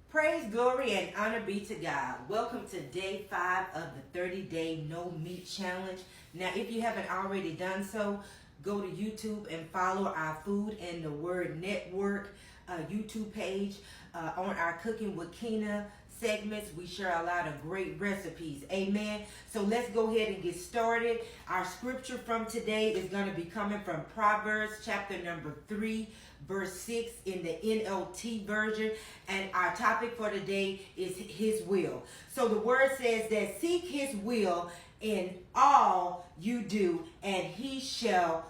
Praise, glory, and honor be to God. Welcome to day 5 of the 30-day no meat challenge. Now, if you haven't already done so, go to YouTube and follow our Food and the Word Network YouTube page. On our Cooking with Kina segments, we share a lot of great recipes. Amen. So let's go ahead and get started. Our scripture from today is going to be coming from Proverbs chapter number 3, verse 6 in the NLT version. And our topic for today is His will. So the word says that seek His will in all you do, and He shall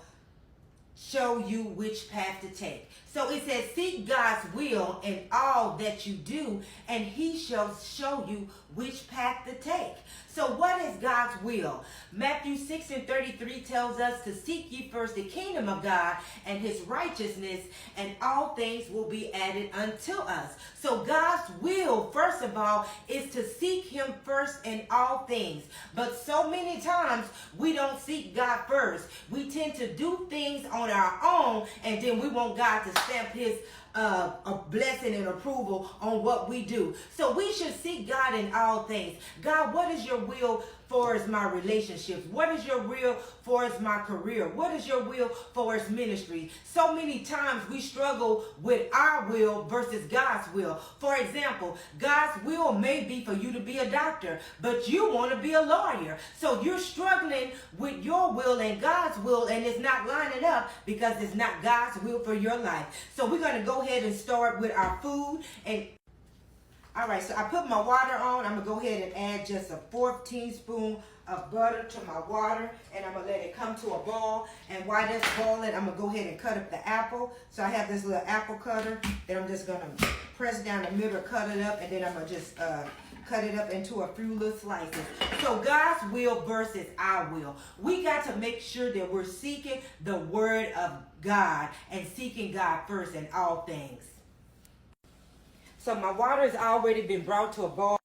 show you which path to take. So it says, seek God's will in all that you do, and He shall show you which path to take. So what is God's will? Matthew 6:33 tells us to seek ye first the kingdom of God and His righteousness, and all things will be added unto us. So God's will, first of all, is to seek Him first in all things. But so many times we don't seek God first. We tend to do things on our own, and then we want God to stamp His a blessing and approval on what we do. So we should seek God in all things. God, what is your will for as my relationships? What is your will for as my career? What is your will for as ministry? So many times we struggle with our will versus God's will. For example, God's will may be for you to be a doctor, but you want to be a lawyer. So you're struggling with your will and God's will, and it's not lining up because it's not God's will for your life. So we're going to go ahead and start with our food. And all right, so I put my water on. I'm going to go ahead and add just a 4th teaspoon of butter to my water, and I'm going to let it come to a boil. And while that's boiling, I'm going to go ahead and cut up the apple. So I have this little apple cutter that I'm just going to press down the middle, cut it up, and then I'm going to just cut it up into a few little slices. So God's will versus our will. We got to make sure that we're seeking the word of God and seeking God first in all things. So my water has already been brought to a boil.